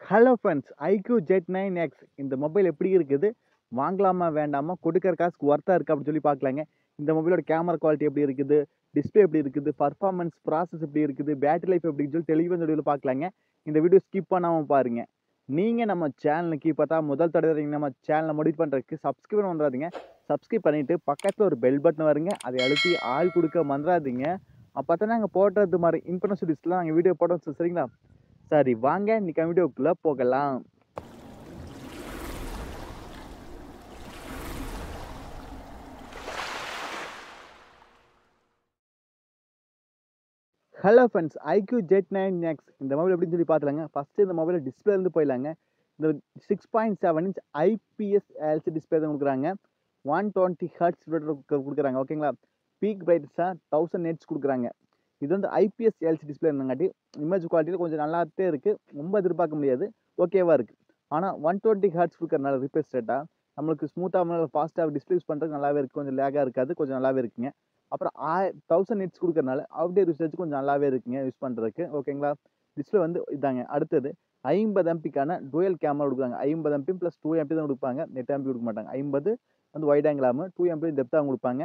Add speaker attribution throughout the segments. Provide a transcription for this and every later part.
Speaker 1: Hello friends, IQ jet 9X இந்த mobile எப்படி இருக்குது? வாங்கலாமா வேண்டாமா? கொடுக்குற காசுக்கு ஒர்த்தா இருக்கா அப்படின்னு சொல்லி பார்க்கலாங்க. இந்த மொபைலோட கேமரா குவாலிட்டி எப்படி இருக்குது? டிஸ்ப்ளே எப்படி இருக்குது? பர்ஃபார்மன்ஸ் ப்ராசஸ் எப்படி இருக்குது? பேட்டரி லைஃப் எப்படின்னு சொல்லி தெளிவாக இந்த வீடியோவில் பார்க்கலாங்க. இந்த வீடியோ ஸ்கிப் பண்ணாம பாருங்க. நீங்க நம்ம சேனலுக்கு இப்போ தான் முதல் தடவை நம்ம சேனலை முடிவு பண்ணுறதுக்கு சப்ஸ்கிரைப் பண்ணுறாதீங்க. சப்ஸ்கிரைப் பண்ணிட்டு பக்கத்தில் ஒரு பெல் பட்டன் வருங்க. அதை அழுத்தி ஆள் கொடுக்க மறந்துடாதீங்க. அப்போ தான் நாங்கள் போடுறது மாதிரி இன்ஃபர்மேஷன் லிஸ்ட்லாம் நாங்கள் வீடியோ போடுறோம், சரிங்களா? சரி, வாங்க இன்னைக்கு வீடியோக்குள்ள போகலாம். Hello friends, IQ jet 9X இந்த மொபைல் எப்படின்னு சொல்லி பார்த்துலாங்க. ஃபர்ஸ்ட் இந்த மொபைல் டிஸ்பிளே இருந்து போயிடலாங்க. இந்த 6.7 இன்ச் ஐபிஎஸ் எல்சி டிஸ்பிளே தான் கொடுக்குறாங்க. 120 ஹர்ட்ஸ் கொடுக்குறாங்க, ஓகேங்களா? பீக் பிரைட்னஸாக 1000 நெட்ஸ் கொடுக்குறாங்க. இது வந்து ஐபிஎஸ் எல்சி டிஸ்பிளே இருந்தங்காட்டி இமேஜ் குவாலிட்டியில் கொஞ்சம் நல்லாவே இருக்குது. ரொம்ப எதிர்பார்க்க முடியாது, ஓகேவாக இருக்குது. ஆனால் 120 ஹர்ட்ஸ் கொடுக்குறனால ரிஃப்ரெஷ் ரேட்டாக நம்மளுக்கு ஸ்மூத்தாக ஃபாஸ்ட்டாக டிஸ்பிளே யூஸ் பண்ணுறது நல்லாவே இருக்குது. கொஞ்சம் லேகாக இருக்காது, கொஞ்சம் நல்லாவே இருக்குங்க. அப்புறம் 1000 நிட்ஸ் கொடுக்கறனால அவுட்டே யூசேஜ் கொஞ்சம் நல்லாவே இருக்குங்க யூஸ் பண்ணுறதுக்கு, ஓகேங்களா? டிஸ்பிளே வந்து இதாங்க. அடுத்தது 50 எம்பிக்கான டூயல் கேமரா கொடுக்குறாங்க. 50 எம்பி ப்ளஸ் 2 எம்பி தான் கொடுப்பாங்க, நெட் எம்பி கொடுக்க மாட்டாங்க. 50 வந்து வைட் ஆங்கிள் ஆகும், 2 எம்பி டெப்த்தாக கொடுப்பாங்க.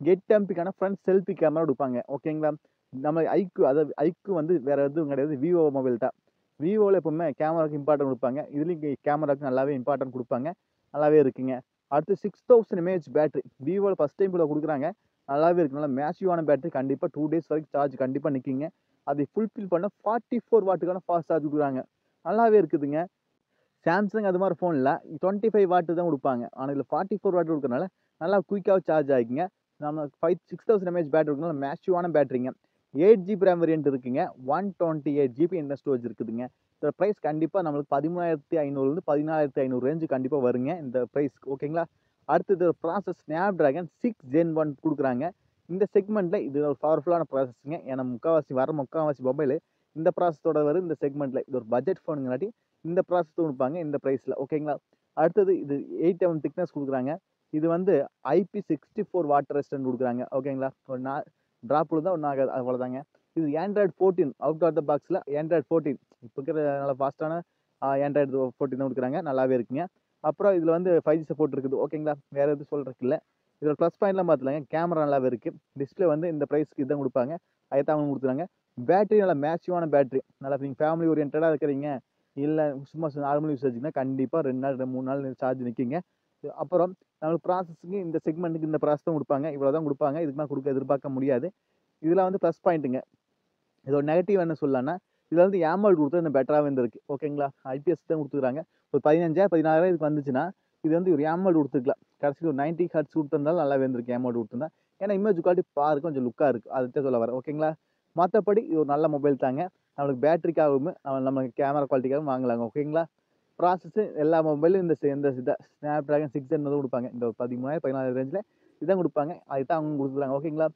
Speaker 1: 8 எம்பிக்கான ஃப்ரண்ட் செல்ஃபி கேமரா கொடுப்பாங்க, ஓகேங்களா? நம்ம ஐக்யூ, அதாவது ஐக்யூ வந்து வேற எதுவும் கிடையாது, விவோ மொபைல் தான். விவோவில் எப்பவுமே கேமராவுக்கு இம்பார்ட்டன்ட் கொடுப்பாங்க, இதுலேயும் கேமராவுக்கு நல்லாவே இம்பார்ட்டன்ட் கொடுப்பாங்க, நல்லாவே இருக்குங்க. அடுத்து 6000 mAh பேட்டரி விவோவில் ஃபஸ்ட் டைம் கூட கொடுக்குறாங்க, நல்லாவே இருக்கு. நல்லா மேசிவான பேட்டரி, கண்டிப்பாக 2 டேஸ் வரைக்கும் சார்ஜ் கண்டிப்பாக நிற்கிங்க. அதை ஃபுல்ஃபில் பண்ண 44 வாட்டுக்கான ஃபாஸ்ட் சார்ஜ் கொடுக்குறாங்க, நல்லாவே இருக்குதுங்க. சாம்சங் அது மாதிரி ஃபோனில் 25 வாட்டு தான் கொடுப்பாங்க, ஆனால் இதில் 44 வாட் கொடுக்கறனால நல்லா குயிக்காக சார்ஜ் ஆகிக்குங்க. நம்ம 6000 mAh பேட்டரி கொடுக்கனால மேசிவான பேட்டரிங்க. 8GB ரேம் வேரியன்ட் இருக்குங்க, 128GB இன்டர்னல் ஸ்டோரேஜ் இருக்குதுங்க. இந்த ப்ரைஸ் கண்டிப்பாக நம்மளுக்கு 13,500 14,500 ரேஞ்சு கண்டிப்பாக வருங்க இந்த ப்ரைஸ்க்கு, ஓகேங்களா? அடுத்தது ப்ராசஸ் ஸ்னாப் டிராகன் 6 Gen 1 கொடுக்குறாங்க. இந்த செக்மெண்ட்டில் இது ஒரு பவர்ஃபுல்லான ப்ராசஸ்ங்க. ஏன்னா முக்கால்வாசி மொபைலு இந்த ப்ராசஸோட வரும் இந்த செக்மெண்ட்டில். இது ஒரு பட்ஜெட் ஃபோனுங்காட்டி இந்த ப்ராசஸ் கொடுப்பாங்க இந்த ப்ரைஸில், ஓகேங்களா? அடுத்தது இது 8mm திக்னஸ் கொடுக்குறாங்க. இது வந்து IP64 வாட்டர் ரெசிஸ்டன்ட் கொடுக்குறாங்க, ஓகேங்களா? ஒரு ட்ராப் தான் ஒன்றும் ஆகாது, அவ்வளோதாங்க. இது ஆண்ட்ராய்டு 14 அவுட் ஆஃப் த பாக்ஸில் ஆண்ட்ராய்டு 14 இப்போ இருக்கிற நல்ல ஃபாஸ்ட்டான ஆண்ட்ராய்டு 14 தான் கொடுக்குறாங்க, நல்லாவே இருக்குங்க. அப்புறம் இதில் வந்து 5G சப்போர்ட் இருக்குது, ஓகேங்களா? வேறு எதுவும் சொல்கிறதுக்கு இல்லை. இதில் ப்ளஸ் பாயிண்ட்லாம் பார்த்துலாங்க. கேமரா நல்லாவே இருக்குது. டிஸ்பிளே வந்து இந்த ப்ரைஸ்க்கு இதான் கொடுப்பாங்க, அதை தான் அவங்க கொடுத்துறாங்க. பேட்டரி நல்லா மேசிவான பேட்டரி, நல்லா நீங்கள் ஃபேமிலி ஓரியன்டாக இருக்கிறீங்க, இல்லை சும்மா நார்மல் யூசேஜ்னா கண்டிப்பாக 2 நாள் 3 நாள் சார்ஜ் நிற்கிங்க. அப்புறம் நம்மளுக்கு ப்ராசஸுக்கு இந்த செக்மெண்ட்டுக்கு இந்த ப்ராசஸ் தான் கொடுப்பாங்க, இவ்வளோ தான் கொடுப்பாங்க, இதுக்கு மேலே கொடுக்க எதிர்பார்க்க முடியாது. இதெல்லாம் வந்து ப்ளஸ் பாயிண்ட்டுங்க. இதோட நெகட்டிவ் என்ன சொல்லலாம்னா, இதில் வந்து AMOLED கொடுத்தா இன்னும் பெட்டராகவே இருந்திருக்கு, ஓகேங்களா? IPS தான் கொடுத்துருக்காங்க. ஒரு 15,000 16,000 இதுக்கு வந்துச்சுன்னா இது வந்து ஒரு AMOLED கொடுத்துருக்கலாம். கடைசியில் ஒரு 90 ஹர்ட்ஸ் கொடுத்துருந்தாலும் நல்லாவே இருந்திருக்கு AMOLED கொடுத்துருந்தா. ஏன்னா இமேஜ் குவாலிட்டி பார்க்க கொஞ்சம் லுக்காக இருக்குது, அதுதான் சொல்ல வரேன், ஓகேங்களா? மற்றபடி இது ஒரு நல்ல மொபைல் தாங்க. நம்மளுக்கு பேட்டரிக்காகவும் நம்ம கேமரா குவாலிட்டிக்காகவும் வாங்கலாங்க, ஓகேங்களா? ப்ராசஸ் எல்லா மொபைலும் இந்த ஸ்னாப் டிராகன் 6 Gen தான் கொடுப்பாங்க. இந்த 13,000 14,000 ரேஞ்சில் இதான் கொடுப்பாங்க, அதுதான் அவங்க கொடுத்துருக்காங்க, ஓகேங்களா?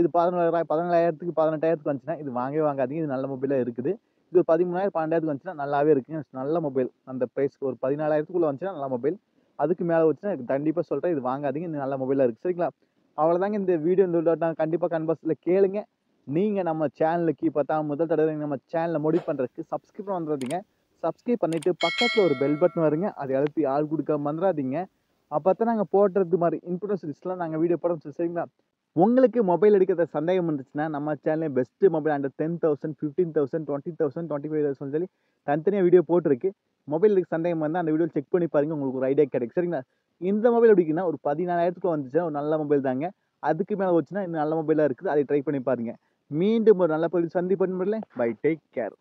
Speaker 1: இது 17,000 18,000 வந்துச்சுன்னா இது வாங்கவே வாங்காதீங்க, இது நல்ல மொபைலாக இருக்குது. இது ஒரு 13,000 12,000 வந்துச்சுன்னா நல்லாவே இருக்குங்க, நல்ல மொபைல். அந்த ப்ரைஸ்க்கு ஒரு 14,000 வந்துச்சுன்னா நல்ல மொபைல். அதுக்கு மேலே வந்துச்சுன்னா கண்டிப்பாக சொல்கிறேன், இது வாங்காதீங்க, இது நல்ல மொபைலாக இருக்குது, சரிங்களா? அவ்வளோதாங்க இந்த வீடியோ. இந்த நான் கண்டிப்பாக கன்வர்ஸில் கேளுங்க. நீங்கள் நம்ம சேனலுக்கு இப்போ தான் முதல் தடவை நம்ம சேனலை முடிவு பண்ணுறதுக்கு சப்ஸ்கிரைப் வந்துடாதீங்க. சப்ஸ்கிரைப் பண்ணிவிட்டு பக்கத்தில் ஒரு பெல் பட்டன் வருங்க, அதை அழுத்தி ஆள் கொடுக்க மறந்துடாதீங்க. அப்போ தான் நாங்கள் போடுறது மாதிரி இன்ஃபர்மேஷன் லிஸ்ட்லாம் நாங்கள் வீடியோ போடுறோம், சரிங்களா? உங்களுக்கு மொபைல் எடுக்கிற சந்தேகம் இருந்துச்சுன்னா நம்ம சேனல்லே பெஸ்ட் மொபைல் அண்டர் 10,000 15,000 20,000 25,000 சொல்லி தனித்தனியாக வீடியோ போட்டிருக்கு. மொபைல் எடுக்க சந்தேகம் வந்தால் அந்த வீடியோ செக் பண்ணி பாருங்கள், உங்களுக்கு ஒரு ஐடியா கிடைக்கும், சரிங்களா? இந்த மொபைல் எப்படின்னா ஒரு 14,000 வந்துச்சுன்னா ஒரு நல்ல மொபைல் தாங்க. அதுக்கு மேலே வச்சுன்னா இன்னும் நல்ல மொபைலாக இருக்குது, அதை ட்ரை பண்ணி பாருங்கள். மீண்டும் ஒரு நல்ல பொருள் சந்திப்பேன். Bye, take care.